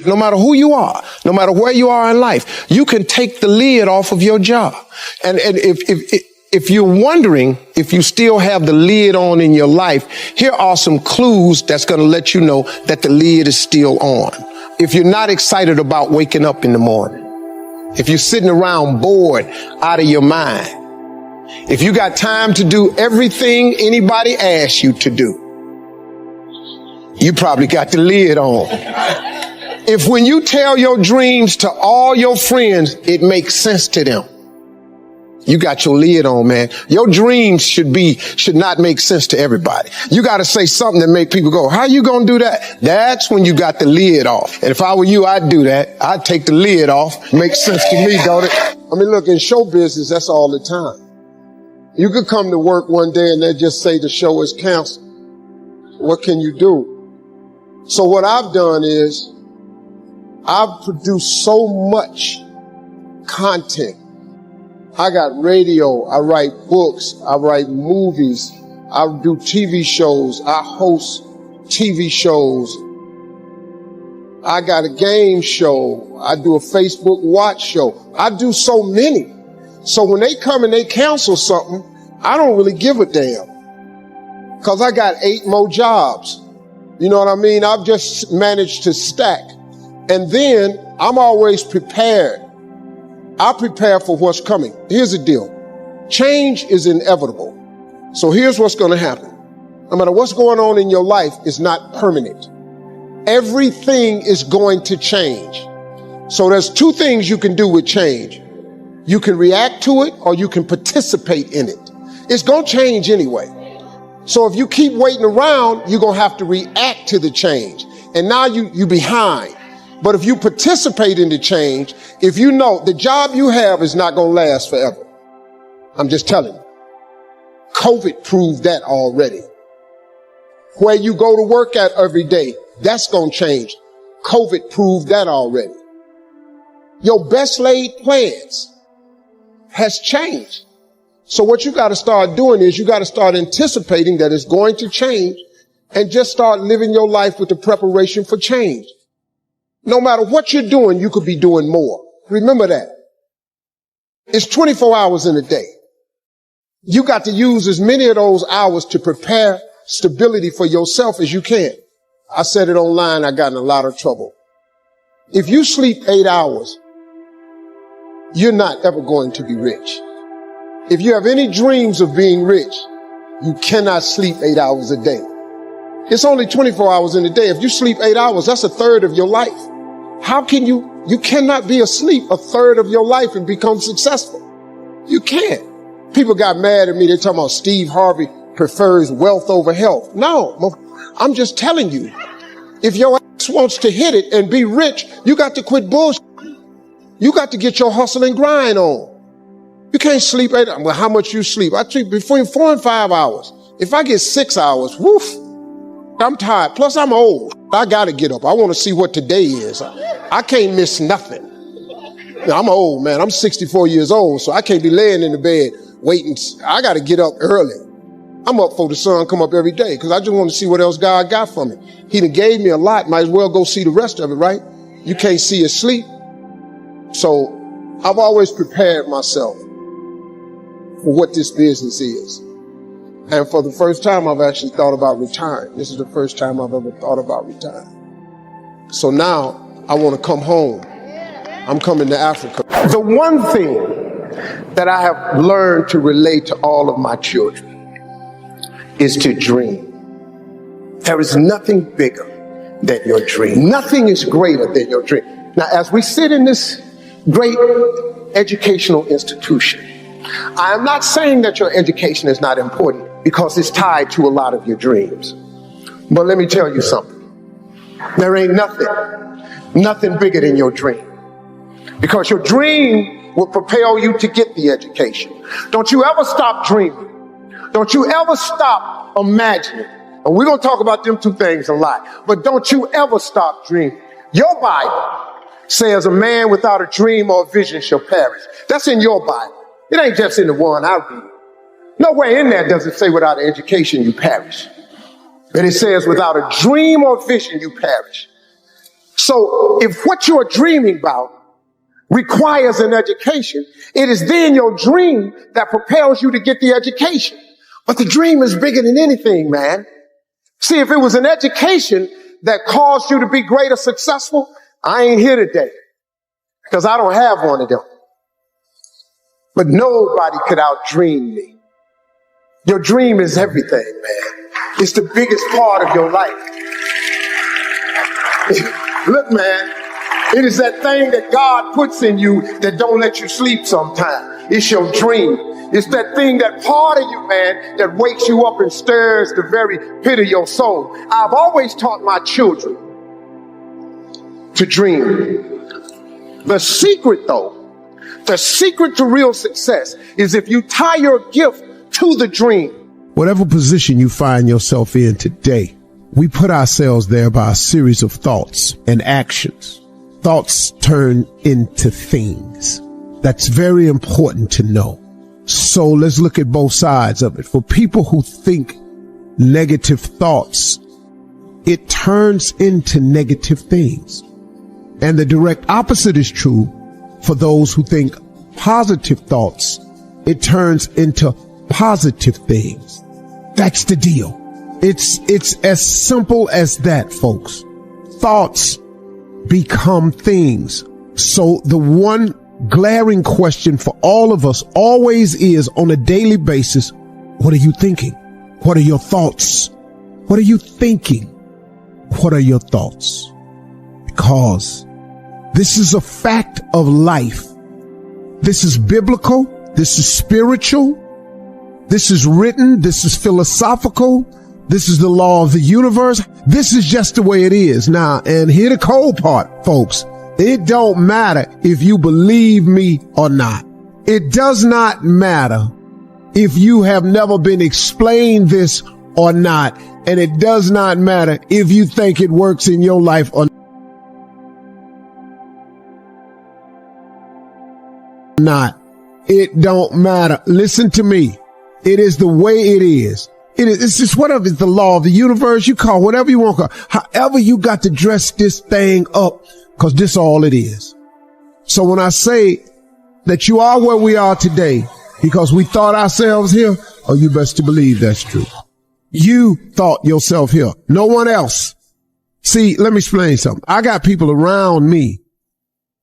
No matter who you are, no matter where you are in life, you can take the lid off of your job. And if you're wondering if you still have the lid on in your life, here are some clues that's going to let you know that the lid is still on. If you're not excited about waking up in the morning, if you're sitting around bored out of your mind, if you got time to do everything anybody asks you to do, you probably got the lid on. If when you tell your dreams to all your friends, it makes sense to them, you got your lid on, man. Your dreams should not make sense to everybody. You got to say something that make people go, how you going to do that? That's when you got the lid off. And if I were you, I'd do that. I'd take the lid off. Makes sense to me, don't it? I mean, look, in show business, that's all the time. You could come to work one day and they just say the show is canceled. What can you do? So what I've done is I've produced so much content. I got radio, I write books, I write movies, I do TV shows, I host TV shows. I got a game show, I do a Facebook watch show. I do so many. So when they come and they cancel something, I don't really give a damn. Because I got 8 more jobs. You know what I mean? I've just managed to stack. And then I'm always prepared. I prepare for what's coming. Here's the deal. Change is inevitable. So here's what's going to happen. No matter what's going on in your life, is not permanent. Everything is going to change. So there's 2 things you can do with change. You can react to it or you can participate in it. It's going to change anyway. So if you keep waiting around, you're going to have to react to the change. And now you're behind. But if you participate in the change, if you know the job you have is not going to last forever. I'm just telling you. COVID proved that already. Where you go to work at every day, that's going to change. COVID proved that already. Your best laid plans has changed. So what you got to start doing is you got to start anticipating that it's going to change and just start living your life with the preparation for change. No matter what you're doing, you could be doing more. Remember that. It's 24 hours in a day. You got to use as many of those hours to prepare stability for yourself as you can. I said it online, I got in a lot of trouble. If you sleep 8 hours, you're not ever going to be rich. If you have any dreams of being rich, you cannot sleep 8 hours a day. It's only 24 hours in a day. If you sleep 8 hours, that's a third of your life. How can you cannot be asleep a third of your life and become successful. You can't. People got mad at me. They're talking about Steve Harvey prefers wealth over health. No, I'm just telling you, if your ass wants to hit it and be rich, you got to quit bullshit. You got to get your hustle and grind on. You can't sleep 8 hours. Well, how much you sleep? I sleep between 4 and 5 hours. If I get 6 hours, woof, I'm tired. Plus, I'm old. I got to get up. I want to see what today is. I can't miss nothing. I'm old, man. I'm 64 years old, so I can't be laying in the bed waiting. I got to get up early. I'm up before the sun come up every day because I just want to see what else God got for me. He done gave me a lot. Might as well go see the rest of it, right? You can't see it sleep. So I've always prepared myself for what this business is. And for the first time, I've actually thought about retiring. This is the first time I've ever thought about retiring. So now I want to come home. I'm coming to Africa. The one thing that I have learned to relate to all of my children is to dream. There is nothing bigger than your dream. Nothing is greater than your dream. Now, as we sit in this great educational institution, I am not saying that your education is not important because it's tied to a lot of your dreams. But let me tell you something. There ain't nothing bigger than your dream. Because your dream will propel you to get the education. Don't you ever stop dreaming. Don't you ever stop imagining. And we're going to talk about them 2 things a lot. But don't you ever stop dreaming. Your Bible says a man without a dream or a vision shall perish. That's in your Bible. It ain't just in the one I read. Nowhere in there does it say without an education you perish. But it says without a dream or vision you perish. So if what you're dreaming about requires an education, it is then your dream that propels you to get the education. But the dream is bigger than anything, man. See, if it was an education that caused you to be great or successful, I ain't here today because I don't have one of them. But nobody could outdream me. Your dream is everything, man. It's the biggest part of your life. Look, man, it is that thing that God puts in you that don't let you sleep sometimes. It's your dream. It's that thing, that part of you, man, that wakes you up and stirs the very pit of your soul. I've always taught my children to dream. The secret, though, the secret to real success is if you tie your gift to the dream. Whatever position you find yourself in today, we put ourselves there by a series of thoughts and actions. Thoughts turn into things. That's very important to know. So let's look at both sides of it. For people who think negative thoughts, it turns into negative things. And the direct opposite is true for those who think positive thoughts. It turns into positive things. That's the deal. It's as simple as that, folks. Thoughts become things. So the one glaring question for all of us always is, on a daily basis, what are you thinking? What are your thoughts? What are you thinking? What are your thoughts? Because this is a fact of life. This is biblical. This is spiritual. This is written. This is philosophical. This is the law of the universe. This is just the way it is. Now, and here the cold part, folks. It don't matter if you believe me or not. It does not matter if you have never been explained this or not. And it does not matter if you think it works in your life or not. It don't matter. Listen to me. It is the way it is. It's just whatever. It's the law of the universe. You call whatever you want to call. However you got to dress this thing up, because this is all it is. So when I say that you are where we are today because we thought ourselves here, oh, you best to believe that's true. You thought yourself here. No one else. See, let me explain something. I got people around me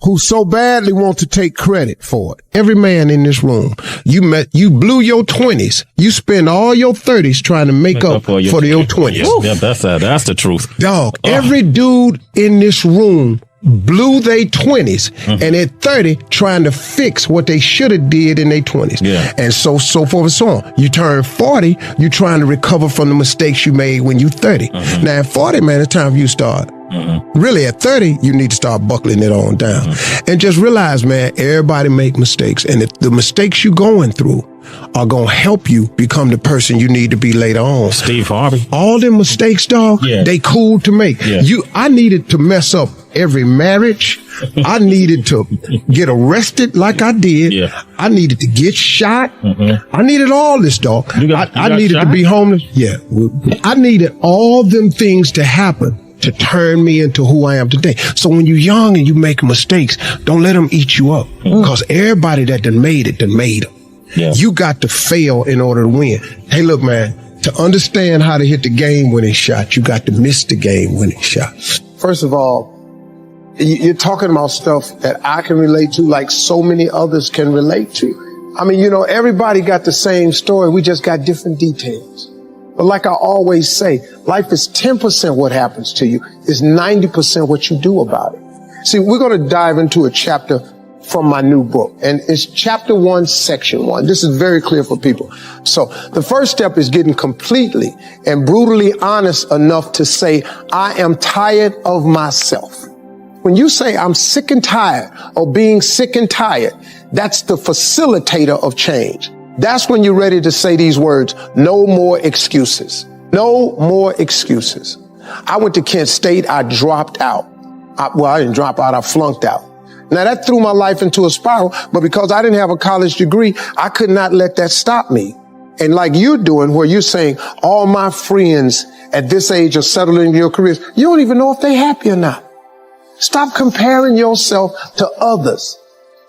who so badly want to take credit for it. Every man in this room, you blew your 20s. You spend all your 30s trying to make up for your 20s. Yeah, that's the truth. Dog, every dude in this room blew their 20s and at 30 trying to fix what they should have did in their 20s. Yeah. And so forth and so on. You turn 40, you're trying to recover from the mistakes you made when you're 30. Now at 40, man, it's time for you to start. Really, at 30, you need to start buckling it on down. And just realize, man, everybody make mistakes. And if the mistakes you're going through are going to help you become the person you need to be later on. Steve Harvey. All them mistakes, dog, they cool to make. Yeah. I needed to mess up every marriage. I needed to get arrested like I did. Yeah. I needed to get shot. I needed all this, dog. I needed to be homeless. Yeah. I needed all them things to happen to turn me into who I am today. So when you're young and you make mistakes, don't let them eat you up. Because everybody that done made it, done made them. Yeah. You got to fail in order to win. Hey, look, man, to understand how to hit the game-winning shot, you got to miss the game-winning shot. First of all, you're talking about stuff that I can relate to like so many others can relate to. I mean, everybody got the same story. We just got different details. But like I always say, life is 10% what happens to you, is 90% what you do about it. See, we're going to dive into a chapter from my new book, and it's chapter 1, section 1. This is very clear for people. So the first step is getting completely and brutally honest enough to say, I am tired of myself. When you say I'm sick and tired of being sick and tired, that's the facilitator of change. That's when you're ready to say these words, no more excuses. No more excuses. I went to Kent State. I dropped out. I didn't drop out. I flunked out. Now that threw my life into a spiral, but because I didn't have a college degree, I could not let that stop me. And like you're doing, where you're saying all my friends at this age are settling in your careers, you don't even know if they're happy or not. Stop comparing yourself to others.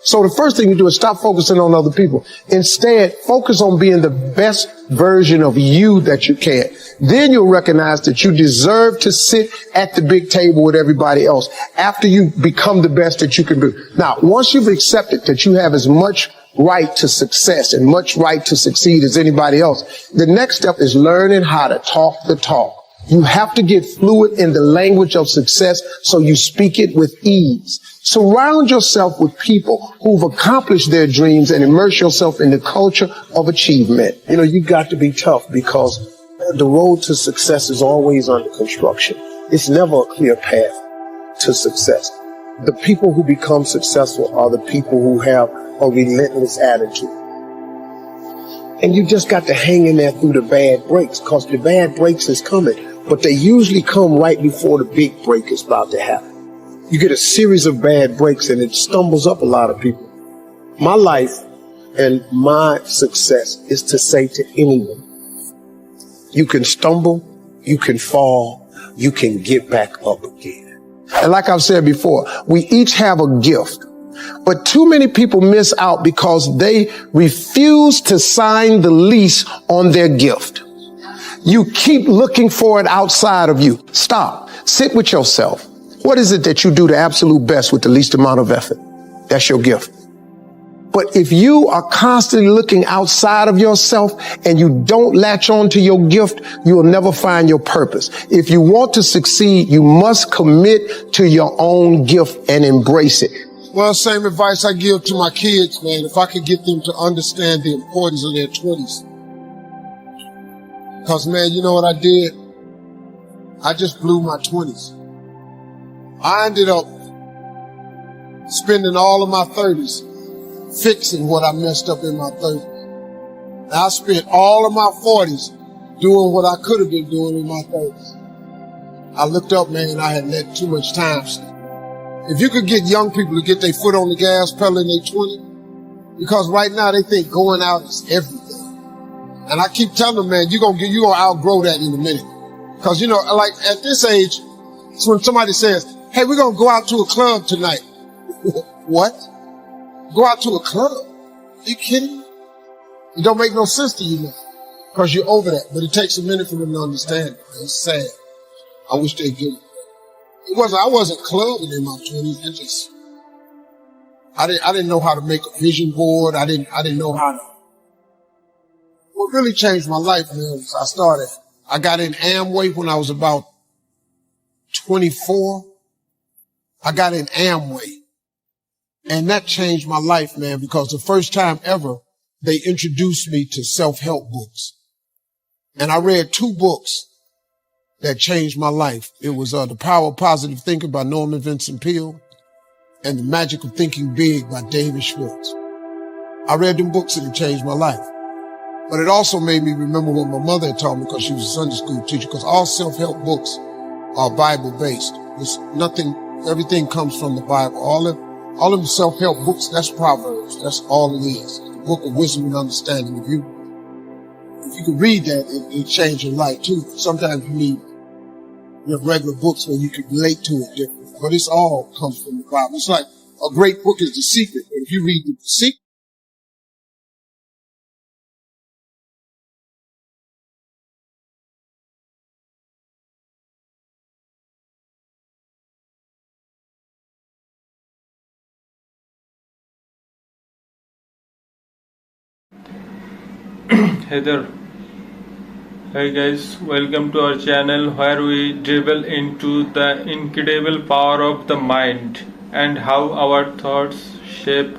So the first thing you do is stop focusing on other people. Instead, focus on being the best version of you that you can. Then you'll recognize that you deserve to sit at the big table with everybody else after you become the best that you can be. Now, once you've accepted that you have as much right to success and much right to succeed as anybody else, the next step is learning how to talk the talk. You have to get fluid in the language of success so you speak it with ease. Surround yourself with people who've accomplished their dreams and immerse yourself in the culture of achievement. You know, you got to be tough because the road to success is always under construction. It's never a clear path to success. The people who become successful are the people who have a relentless attitude. And you just got to hang in there through the bad breaks, because the bad breaks is coming, but they usually come right before the big break is about to happen. You get a series of bad breaks and it stumbles up a lot of people. My life and my success is to say to anyone, you can stumble, you can fall, you can get back up again. And like I've said before, we each have a gift, but too many people miss out because they refuse to sign the lease on their gift. You keep looking for it outside of you. Stop. Sit with yourself. What is it that you do the absolute best with the least amount of effort? That's your gift. But if you are constantly looking outside of yourself and you don't latch on to your gift, you will never find your purpose. If you want to succeed, you must commit to your own gift and embrace it. Well, same advice I give to my kids, man. If I could get them to understand the importance of their 20s. Because, man, you know what I did? I just blew my 20s. I ended up spending all of my 30s fixing what I messed up in my 30s. I spent all of my 40s doing what I could have been doing in my 30s. I looked up, man, and I had let too much time slip. If you could get young people to get their foot on the gas pedal in their 20s, because right now they think going out is everything. And I keep telling them, man, you're gonna outgrow that in a minute. Because, you know, like at this age, it's when somebody says, hey, we're going to go out to a club tonight. What? Go out to a club? Are you kidding me? It don't make no sense to you now. Because you're over that. But it takes a minute for them to understand it. It's sad. I wish they'd get it. I wasn't clubbing in my 20s. It just, I didn't know how to make a vision board. I didn't know how to. What really changed my life, man, was I got in Amway when I was about 24. I got in Amway. And that changed my life, man, because the first time ever, they introduced me to self-help books. And I read 2 books that changed my life. It was The Power of Positive Thinking by Norman Vincent Peale and The Magic of Thinking Big by David Schwartz. I read them books and it changed my life. But it also made me remember what my mother had taught me, because she was a Sunday school teacher, because all self-help books are Bible-based. There's nothing, everything comes from the Bible. All of the self-help books, that's Proverbs. That's all it is. The book of wisdom and understanding. If you can read that, it'll change your life too. Sometimes you need regular books where you can relate to it differently. But it's all comes from the Bible. It's like a great book is The Secret. But if you read The Secret, Hey there. Hey guys, welcome to our channel where we delve into the incredible power of the mind and how our thoughts shape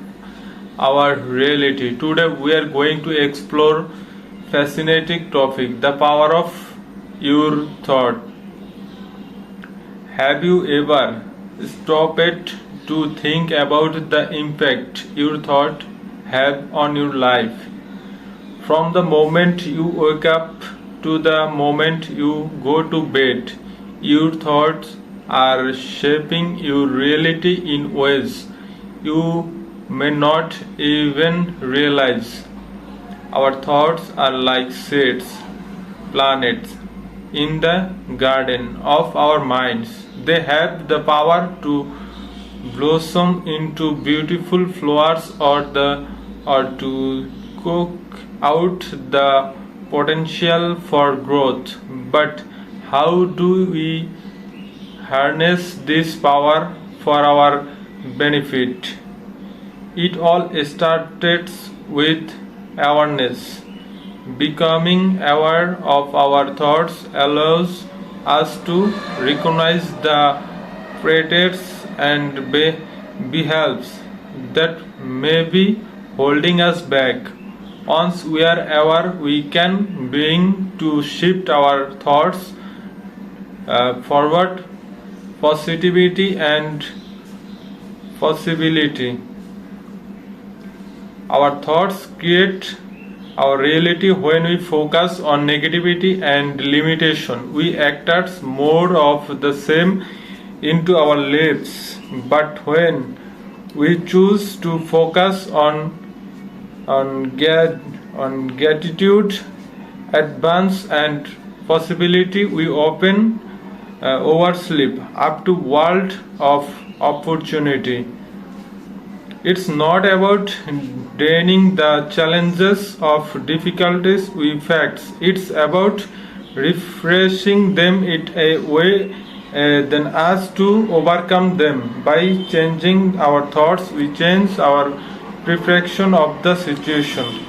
our reality. Today we are going to explore fascinating topic, the power of your thought. Have you ever stopped to think about the impact your thought have on your life? From the moment you wake up to the moment you go to bed, your thoughts are shaping your reality in ways you may not even realize. Our thoughts are like seeds, planets in the garden of our minds. They have the power to blossom into beautiful flowers or to cook out the potential for growth. But how do we harness this power for our benefit? It all starts with awareness. Becoming aware of our thoughts allows us to recognize the traits and behaviors that may be holding us back. Once we are aware, we can begin to shift our thoughts forward positivity and possibility. Our thoughts create our reality. When we focus on negativity and limitation, we attract more of the same into our lives. But when we choose to focus on gratitude, advance, and possibility, we open oversleep up to world of opportunity. It's not about draining the challenges of difficulties we face. It's about refreshing them in a way than us to overcome them. By changing our thoughts, we change our perception of the situation.